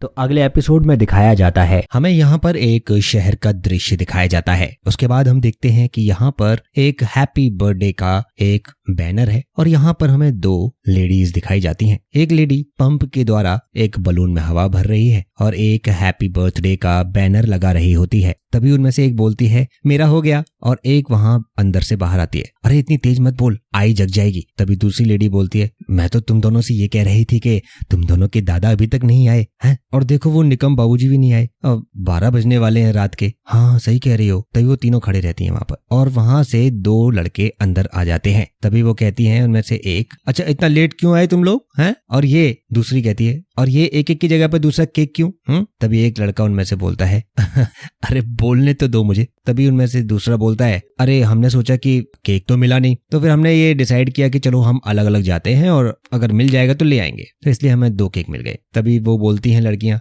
तो अगले एपिसोड में दिखाया जाता है, हमें यहाँ पर एक शहर का दृश्य दिखाया जाता है। उसके बाद हम देखते हैं कि यहाँ पर एक हैप्पी बर्थडे का एक बैनर है और यहाँ पर हमें 2 लेडीज दिखाई जाती हैं। एक लेडी पंप के द्वारा एक बलून में हवा भर रही है और एक हैप्पी बर्थडे का बैनर लगा रही होती है। तभी उनमें से एक बोलती है मेरा हो गया, और एक वहां अंदर से बाहर आती है, अरे इतनी तेज मत बोल, आई जग जाएगी। तभी दूसरी लेडी बोलती है मैं तो तुम दोनों से ये कह रही थी कि तुम दोनों के दादा अभी तक नहीं आए हैं, और देखो वो निकम बाबूजी भी नहीं आए, अब 12 बजने वाले हैं रात के। हाँ सही कह रही हो। तभी वो तीनों खड़े रहती हैं वहां पर और वहां से 2 लड़के अंदर आ जाते हैं। तभी वो कहती हैं उनमें से एक, अच्छा इतना लेट क्यों आए तुम लोग हैं, और ये दूसरी कहती है और ये एक की जगह पर दूसरा केक क्यों। तभी एक लड़का उनमें से बोलता है अरे बोलने तो दो मुझे। तभी उनमें से दूसरा बोलता है अरे हमने सोचा कि केक तो मिला नहीं, तो फिर हमने ये डिसाइड किया कि चलो हम अलग अलग जाते हैं और अगर मिल जाएगा तो ले आएंगे, तो इसलिए हमें 2 केक मिल गए। तभी वो बोलती हैं लड़कियां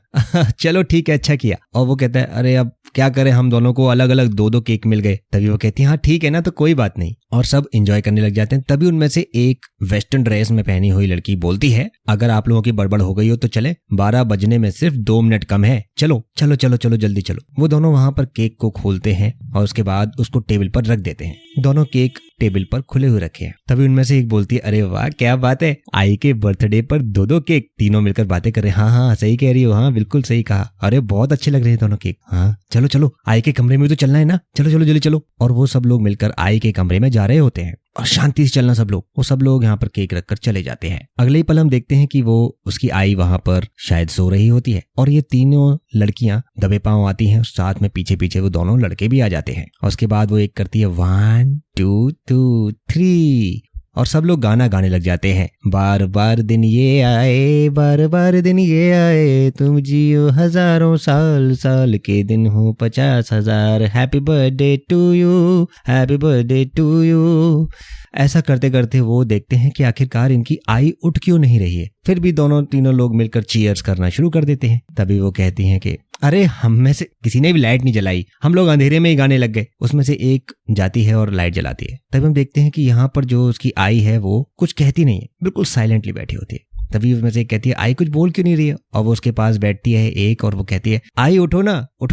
चलो ठीक है, अच्छा किया। और वो कहता है अरे अब क्या करें, हम दोनों को अलग अलग 2-2 केक मिल गए। तभी वो कहती है हाँ ठीक है ना, तो कोई बात नहीं, और सब एंजॉय करने लग जाते हैं। तभी उनमें से एक वेस्टर्न ड्रेस में पहनी हुई लड़की बोलती है अगर आप लोगों की बड़बड़ हो गई हो तो चले, 12 बजने में सिर्फ 2 मिनट कम है, चलो चलो चलो चलो जल्दी चलो। वो दोनों वहां पर केक को खोलते हैं और उसके बाद उसको टेबल पर रख देते हैं। दोनों केक टेबल पर खुले हुए रखे हैं। तभी उनमें से एक बोलती है अरे वाह क्या बात है, आई के बर्थडे पर 2-2 केक। तीनों मिलकर बातें कर रहे हैं, हाँ सही कह रही हो, हाँ बिल्कुल सही कहा, अरे बहुत अच्छे लग रहे हैं दोनों केक, हाँ चलो चलो आई के कमरे में तो चलना है ना, चलो चलो जल्दी चलो। और वो सब लोग मिलकर आई के कमरे में जा रहे होते हैं और शांति से चलना सब लोग। वो सब लोग यहाँ पर केक रखकर चले जाते हैं। अगले ही पल हम देखते हैं कि वो उसकी आई वहां पर शायद सो रही होती है और ये तीनों लड़कियां दबे पांव आती हैं, साथ में पीछे पीछे वो दोनों लड़के भी आ जाते हैं। और उसके बाद वो एक करती है 1 2 2 3 और सब लोग गाना गाने लग जाते हैं, बार बार दिन ये आए, बार बार दिन ये आए, तुम जियो हजारों साल, साल के दिन हो 50,000, happy birthday to you, happy birthday to you. ऐसा करते करते वो देखते हैं कि आखिरकार इनकी आई उठ क्यों नहीं रही है। फिर भी तीनों लोग मिलकर चीयर्स करना शुरू कर देते हैं। तभी वो कहती हैं कि अरे हम में से किसी ने भी लाइट नहीं जलाई, हम लोग अंधेरे में ही गाने लग गए। उसमें से एक जाती है और लाइट जलाती है। तभी हम देखते हैं कि यहाँ पर जो उसकी आई है वो कुछ कहती नहीं है, बिल्कुल साइलेंटली बैठी होती है। तभी उसमें से कहती है आई कुछ बोल क्यों नहीं रही है, और वो उसके पास बैठती है एक और वो कहती है आई उठो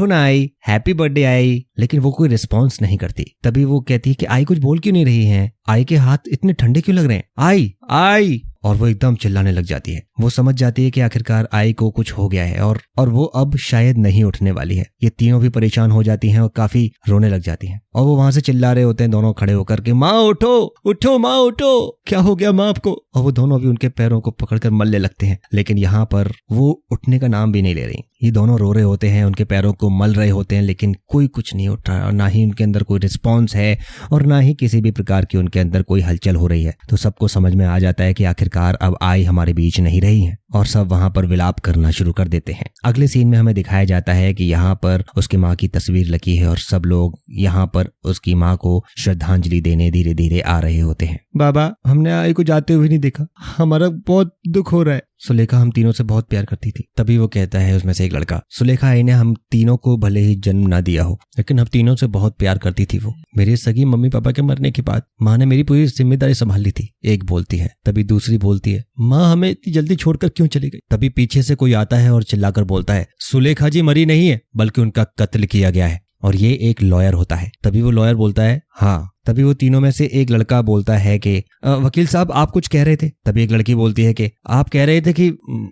ना आई, हैप्पी बर्थडे आई। लेकिन वो कोई रिस्पॉन्स नहीं करती। तभी वो कहती है कि आई कुछ बोल क्यों नहीं रही है, आई के हाथ इतने ठंडे क्यों लग रहे हैं, आई आई। और वो एकदम चिल्लाने लग जाती है। वो समझ जाती है कि आखिरकार आई को कुछ हो गया है और वो अब शायद नहीं उठने वाली है। ये तीनों भी परेशान हो जाती हैं और काफी रोने लग जाती हैं और वो वहां से चिल्ला रहे होते हैं दोनों खड़े होकर के माँ उठो उठो माँ उठो, क्या हो गया माँ आपको। और वो दोनों भी उनके पैरों को पकड़कर मलने लगते हैं, लेकिन यहाँ पर वो उठने का नाम भी नहीं ले रही। ये दोनों रो रहे होते हैं, उनके पैरों को मल रहे होते हैं, लेकिन कोई कुछ नहीं उठ रहा और ना ही उनके अंदर कोई रिस्पॉन्स है और ना ही किसी भी प्रकार की उनके अंदर कोई हलचल हो रही है। तो सबको समझ में आ जाता है कि आखिरकार अब आई हमारे बीच नहीं रही है और सब वहां पर विलाप करना शुरू कर देते हैं। अगले सीन में हमें दिखाया जाता है कि यहाँ पर उसकी माँ की तस्वीर लगी है और सब लोग यहाँ पर उसकी माँ को श्रद्धांजलि देने धीरे धीरे आ रहे होते हैं। बाबा हमने आई को जाते हुए नहीं देखा, हमारा बहुत दुख हो रहा है। सुलेखा हम तीनों से बहुत प्यार करती थी। तभी वो कहता है उसमें से एक लड़का, सुलेखा आई ने हम तीनों को भले ही जन्म ना दिया हो, लेकिन हम तीनों से बहुत प्यार करती थी। वो मेरी सगी मम्मी पापा के मरने के बाद माँ ने मेरी पूरी जिम्मेदारी संभाल ली थी, एक बोलती है। तभी दूसरी बोलती है माँ हमें इतनी जल्दी छोड़कर क्यों चली गई। तभी पीछे से कोई आता है और चिल्लाकर बोलता है सुलेखा जी मरी नहीं है, बल्कि उनका कत्ल किया गया है, और ये एक लॉयर होता है। तभी वो लॉयर बोलता है हाँ। तभी वो तीनों में से एक लड़का बोलता है कि वकील साहब आप कुछ कह रहे थे। तभी एक लड़की बोलती है कि आप कह रहे थे कि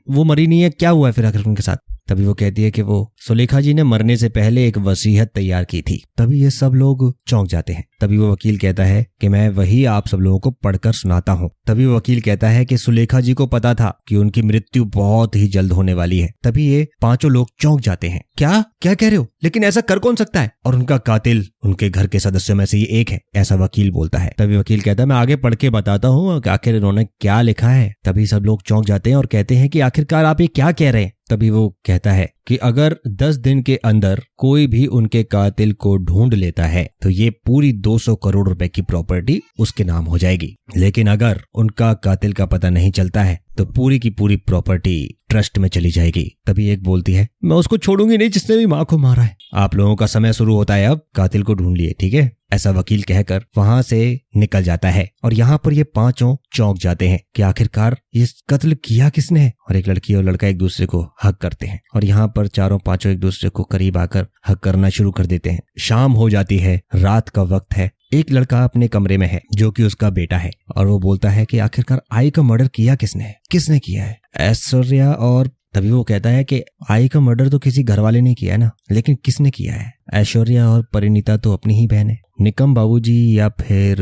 वो मरी नहीं है, क्या हुआ है फिर आखिर उनके साथ। तभी वो कहती है कि वो सुलेखा जी ने मरने से पहले एक वसीयत तैयार की थी। तभी ये सब लोग चौंक जाते हैं। तभी वो वकील कहता है कि मैं वही आप सब लोगों को पढ़कर सुनाता हूँ। तभी वो वकील कहता है कि सुलेखा जी को पता था कि उनकी मृत्यु बहुत ही जल्द होने वाली है। तभी ये पांचों लोग चौंक जाते हैं, क्या क्या कह रहे हो, लेकिन ऐसा कर कौन सकता है, और उनका कातिल उनके घर के सदस्यों में से ये एक है, ऐसा वकील बोलता है। तभी वकील कहता है मैं आगे पढ़ के बताता हूँ आखिर इन्होंने क्या लिखा है। तभी सब लोग चौंक जाते हैं और कहते हैं कि आखिरकार आप ये क्या कह रहे हैं। तभी वो कहता है कि अगर 10 दिन के अंदर कोई भी उनके कातिल को ढूंढ लेता है तो ये पूरी 200 करोड़ रुपए की प्रॉपर्टी उसके नाम हो जाएगी, लेकिन अगर उनका कातिल का पता नहीं चलता है तो पूरी की पूरी प्रॉपर्टी ट्रस्ट में चली जाएगी। तभी एक बोलती है मैं उसको छोड़ूंगी नहीं जिसने भी माँ को मारा है। आप लोगों का समय शुरू होता है, अब कातिल को ढूंढ लिए, ठीक है। ऐसा वकील कहकर वहां से निकल जाता है। और यहाँ पर ये पांचों चौंक जाते हैं कि आखिरकार ये कत्ल किया किसने है। और एक लड़की और लड़का एक दूसरे को हक करते हैं और यहाँ पर चारों पांचों एक दूसरे को करीब आकर हक करना शुरू कर देते हैं। शाम हो जाती है, रात का वक्त है। एक लड़का अपने कमरे में है जो कि उसका बेटा है और वो बोलता है कि आखिरकार आई का मर्डर किया किसने किया है। ऐश्वर्या और तभी वो कहता है कि आई का मर्डर तो किसी घर वाले ने किया है ना, लेकिन किसने किया है। ऐश्वर्या और परिणीता तो अपनी ही बहन है, निकम बाबूजी या फिर।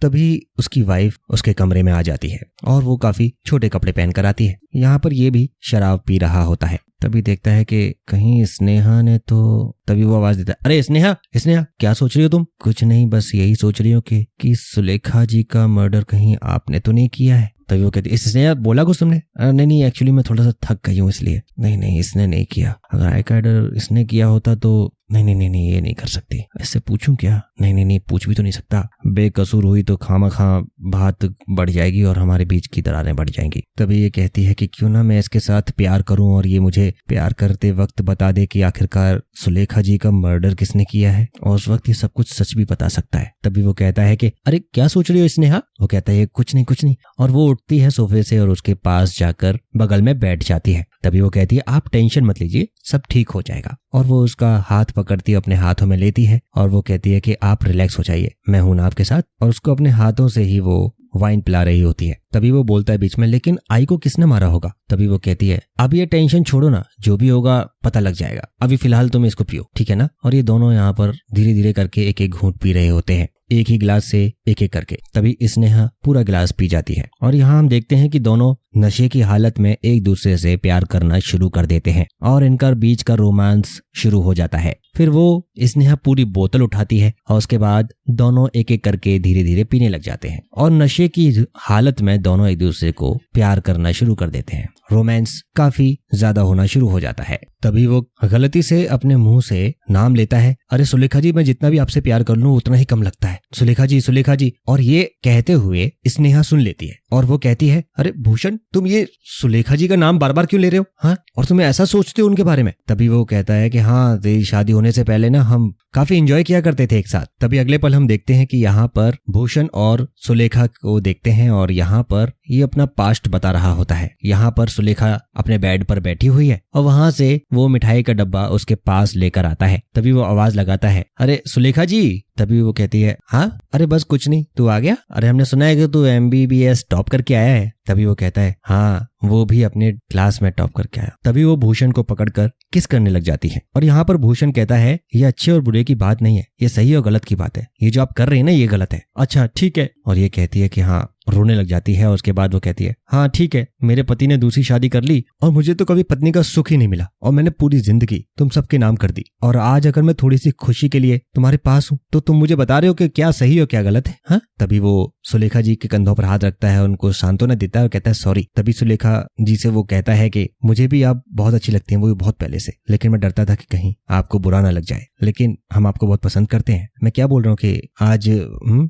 तभी उसकी वाइफ उसके कमरे में आ जाती है और वो काफी छोटे कपड़े पहनकर आती है। यहाँ पर ये भी शराब पी रहा होता है। तभी देखता है कि कहीं स्नेहा ने तो। तभी वो आवाज देता है, अरे स्नेहा क्या सोच रही हो तुम। कुछ नहीं, बस यही सोच रही हो कि सुलेखा जी का मर्डर कहीं आपने तो नहीं किया है। तभी वो कहती है, स्नेहा बोला कुछ तुमने। नहीं एक्चुअली मैं थोड़ा सा थक गई हूँ इसलिए। नहीं इसने नहीं किया। अगर आई का मर्डर इसने किया होता तो नहीं ये नहीं कर सकती। ऐसे पूछूं क्या। नहीं पूछ भी तो नहीं सकता। बेकसूर हुई तो खामखा बात बढ़ जाएगी और हमारे बीच की दरारें बढ़ जाएंगी। तभी ये कहती है कि क्यों ना मैं इसके साथ प्यार करूं और ये मुझे प्यार करते वक्त बता दे कि आखिरकार सुलेखा जी का मर्डर किसने किया है और उस वक्त ये सब कुछ सच भी बता सकता है। तभी वो कहता है कि अरे क्या सोच रही हो स्नेहा। वो कहता है कुछ नहीं। और वो उठती है सोफे से और उसके पास जाकर बगल में बैठ जाती है। तभी वो कहती है आप टेंशन मत लीजिए, सब ठीक हो जाएगा। और वो उसका हाथ पकड़ती अपने हाथों में लेती है और वो कहती है कि आप रिलैक्स हो जाइए, मैं हूं ना आपके साथ। और उसको अपने हाथों से ही वो वाइन पिला रही होती है। तभी वो बोलता है बीच में, लेकिन आई को किसने मारा होगा। तभी वो कहती है अब ये टेंशन छोड़ो ना, जो भी होगा पता लग जाएगा, अभी फिलहाल तुम इसको पियो, ठीक है ना। और ये दोनों यहाँ पर धीरे धीरे करके एक एक घूंट पी रहे होते हैं, एक ही गिलास से एक एक करके। तभी स्नेहा पूरा गिलास पी जाती है और यहाँ हम देखते हैं कि दोनों नशे की हालत में एक दूसरे से प्यार करना शुरू कर देते हैं और इनका बीच का रोमांस शुरू हो जाता है। फिर वो स्नेहा पूरी बोतल उठाती है और उसके बाद दोनों एक एक करके धीरे धीरे पीने लग जाते हैं और नशे की हालत में दोनों एक दूसरे को प्यार करना शुरू कर देते हैं। रोमांस काफी ज्यादा होना शुरू हो जाता है। तभी वो गलती से अपने मुंह से नाम लेता है, अरे सुलेखा जी मैं जितना भी आपसे प्यार कर लूं उतना ही कम लगता है, सुलेखा जी। और ये कहते हुए स्नेहा सुन लेती है और वो कहती है, अरे भूषण तुम ये सुलेखा जी का नाम बार बार क्यों ले रहे हो, हाँ, और तुम्हें ऐसा सोचते हो उनके बारे में। तभी वो कहता है कि हाँ, तेरी शादी होने से पहले ना हम काफी एंजॉय किया करते थे एक साथ। तभी अगले पल हम देखते हैं कि यहाँ पर भूषण और सुलेखा को देखते हैं और यहाँ पर ये अपना पास्ट बता रहा होता है। यहाँ पर सुलेखा अपने बेड पर बैठी हुई है और वहां से वो मिठाई का डब्बा उसके पास लेकर आता है। तभी वो आवाज लगाता है, अरे सुलेखा जी। तभी वो कहती है, हाँ, अरे बस कुछ नहीं, तू आ गया। अरे हमने सुना है कि तू MBBS टॉप करके आया है। तभी वो कहता है, हाँ, वो भी अपने क्लास में टॉप करके आया। तभी वो भूषण को पकड़कर किस करने लग जाती है और यहाँ पर भूषण कहता है, ये अच्छे और बुरे की बात नहीं है, ये सही और गलत की बात है, ये जो आप कर रहे हैं ना ये गलत है। अच्छा ठीक है। और ये कहती है कि हाँ, रोने लग जाती है और उसके बाद वो कहती है, हाँ ठीक है, मेरे पति ने दूसरी शादी कर ली और मुझे तो कभी पत्नी का सुख ही नहीं मिला और मैंने पूरी जिंदगी तुम सबके नाम कर दी और आज अगर मैं थोड़ी सी खुशी के लिए तुम्हारे पास हूँ तो तुम मुझे बता रहे हो कि क्या सही और क्या गलत है, हाँ। तभी वो सुलेखा जी के कंधों पर हाथ रखता है, उनको सांत्वना देता है और कहता है सॉरी। तभी सुलेखा जी से वो कहता है कि मुझे भी आप बहुत अच्छी लगती हैं, वो भी बहुत पहले से, लेकिन मैं डरता था कि कहीं आपको बुरा ना लग जाए, लेकिन हम आपको बहुत पसंद करते हैं। मैं क्या बोल रहा हूँ कि आज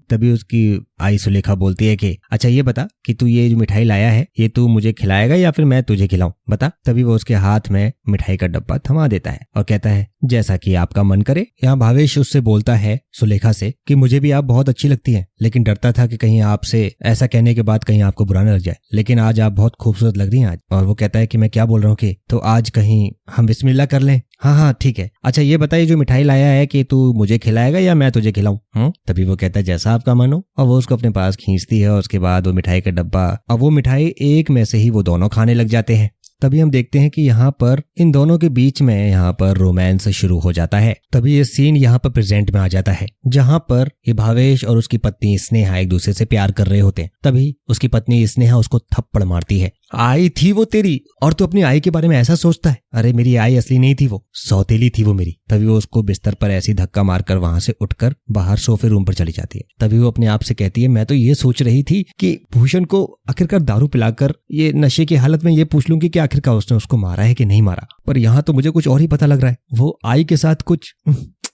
तभी उसकी आई सुलेखा बोलती है कि अच्छा ये बता कि तू ये जो मिठाई लाया है ये तू मुझे खिलाएगा या फिर मैं तुझे खिलाऊं, बता। तभी वो उसके हाथ में मिठाई का डब्बा थमा देता है और कहता है जैसा कि आपका मन करे। यहाँ भावेश उससे बोलता है सुलेखा से कि मुझे भी आप बहुत अच्छी लगती हैं, लेकिन डरता था कि कहीं आपसे ऐसा कहने के बाद कहीं आपको बुरा न लग जाए, लेकिन आज आप बहुत खूबसूरत लग रही हैं आज। और वो कहता है कि मैं क्या बोल रहा हूँ कि तो आज कहीं हम बिस्मिल्लाह कर लें। हाँ ठीक है। अच्छा ये बताइए जो मिठाई लाया है कि तू मुझे खिलाएगा या मैं तुझे खिलाऊं। तभी वो कहता है जैसा आपका मन हो, और वो उसको अपने पास खींचती है और उसके बाद वो मिठाई का डब्बा और वो मिठाई एक में से ही वो दोनों खाने लग जाते हैं। तभी हम देखते हैं कि यहाँ पर इन दोनों के बीच में यहाँ पर रोमांस शुरू हो जाता है। तभी ये सीन यहाँ पर प्रेजेंट में आ जाता है जहाँ पर ये भावेश और उसकी पत्नी स्नेहा एक दूसरे से प्यार कर रहे होते हैं। तभी उसकी पत्नी स्नेहा उसको थप्पड़ मारती है, आई थी वो तेरी, और तू अपनी आई के बारे में ऐसा सोचता है। अरे मेरी आई असली नहीं थी, वो सौतेली थी वो मेरी। तभी वो उसको बिस्तर पर ऐसी धक्का मारकर वहां से उठकर बाहर सोफे रूम पर चली जाती है। तभी वो अपने आप से कहती है मैं तो ये सोच रही थी कि भूषण को आखिरकार दारू पिलाकर ये नशे की हालत में ये पूछ लूंगी कि आखिरकार उसने उसको मारा है कि नहीं मारा, पर यहाँ तो मुझे कुछ और ही पता लग रहा है, वो आई के साथ कुछ।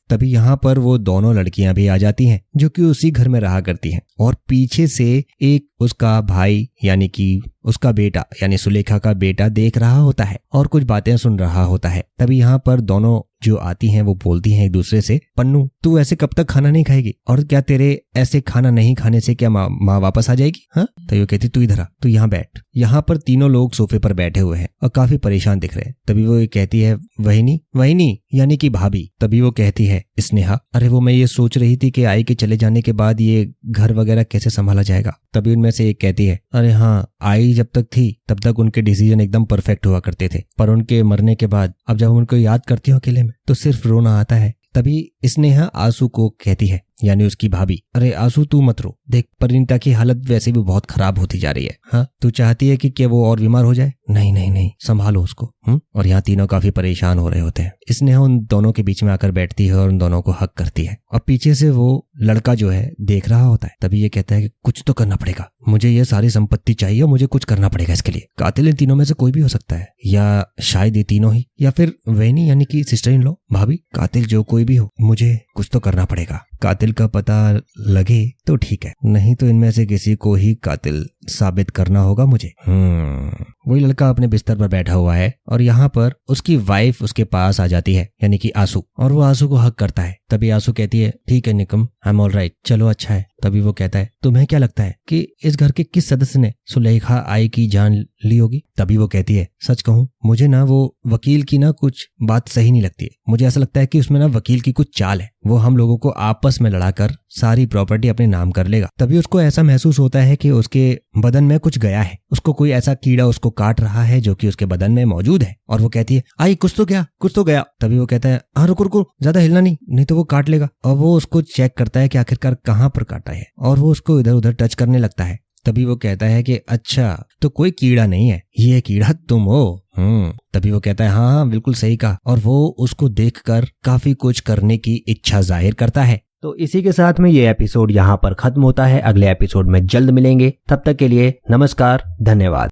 तभी यहाँ पर वो दोनों लड़कियां भी आ जाती हैं जो कि उसी घर में रहा करती हैं और पीछे से एक उसका भाई यानी कि उसका बेटा यानी सुलेखा का बेटा देख रहा होता है और कुछ बातें सुन रहा होता है। तभी यहाँ पर दोनों जो आती हैं वो बोलती हैं एक दूसरे से, पन्नू तू ऐसे कब तक खाना नहीं खाएगी, और क्या तेरे ऐसे खाना नहीं खाने से क्या माँ वापस आ जाएगी? हाँ, तो वो कहती तू इधर आ, तू यहाँ बैठ। यहाँ पर तीनों लोग सोफे पर बैठे हुए हैं और काफी परेशान दिख रहे हैं। तभी वो कहती है वहिनी, वहिनी यानी कि भाभी। तभी वो कहती है स्नेहा, अरे वो मैं ये सोच रही थी कि आई के चले जाने के बाद ये घर वगैरह कैसे संभाला जाएगा। तभी उनमें से एक कहती है, अरे हाँ, आई जब तक थी तब तक उनके डिसीजन एकदम परफेक्ट हुआ करते थे, पर उनके मरने के बाद अब जब उनको याद करती हूँ अकेले में तो सिर्फ रोना आता है। तभी स्नेहा आंसू को कहती है, यानी उसकी भाभी, अरे आंसू तू मत रो, देख परिणीता की हालत वैसे भी बहुत खराब होती जा रही है। हाँ, तू चाहती है कि क्या वो और बीमार हो जाए? नहीं नहीं नहीं, संभालो उसको। और यहाँ तीनों काफी परेशान हो रहे होते हैं। स्नेहा उन दोनों के बीच में आकर बैठती है और उन दोनों को हक करती है और पीछे से वो लड़का जो है देख रहा होता है। तभी ये कहता है कि कुछ तो करना पड़ेगा, मुझे ये सारी संपत्ति चाहिए और मुझे कुछ करना पड़ेगा इसके लिए। कातिल इन तीनों में से कोई भी हो सकता है, या शायद ये तीनों ही, या फिर वैनी यानी कि सिस्टर इन लॉ, भाभी, कातिल जो कोई भी हो, मुझे कुछ तो करना पड़ेगा। कातिल का पता लगे तो ठीक है, नहीं तो इनमें से किसी को ही कातिल साबित करना होगा मुझे। वही लड़का अपने बिस्तर पर बैठा हुआ है और यहाँ पर उसकी वाइफ उसके पास आ जाती है, यानी कि आंसू, और वो आंसू को हक करता है। तभी आंसू कहती है, ठीक है Nikam, I am all right, चलो अच्छा है। तभी वो कहता है, तुम्हें क्या लगता है कि इस घर के किस सदस्य ने सुलेखा आई की जान ली होगी? तभी वो कहती है, सच कहूं मुझे ना वो वकील की ना कुछ बात सही नहीं लगती है, मुझे ऐसा लगता है कि उसमें ना वकील की कुछ चाल है, वो हम लोगों को आपस में लड़ाकर सारी प्रॉपर्टी अपने नाम कर लेगा। तभी उसको ऐसा महसूस होता है कि उसके बदन में कुछ गया है, उसको कोई ऐसा कीड़ा उसको काट रहा है जो कि उसके बदन में मौजूद है। और वो कहती है, आई कुछ तो गया, कुछ तो गया। तभी वो कहता है, हाँ रुको रुको, ज्यादा हिलना नहीं तो वो काट लेगा। और वो उसको चेक करता है कि आखिरकार कहाँ पर काटा है और वो उसको इधर उधर टच करने लगता है। तभी वो कहता है कि अच्छा, तो कोई कीड़ा नहीं है, ये कीड़ा तुम हो। तभी वो कहता है, हाँ बिल्कुल सही कहा, और वो उसको देखकर काफी कुछ करने की इच्छा जाहिर करता है। तो इसी के साथ में ये एपिसोड यहाँ पर खत्म होता है। अगले एपिसोड में जल्द मिलेंगे, तब तक के लिए नमस्कार, धन्यवाद।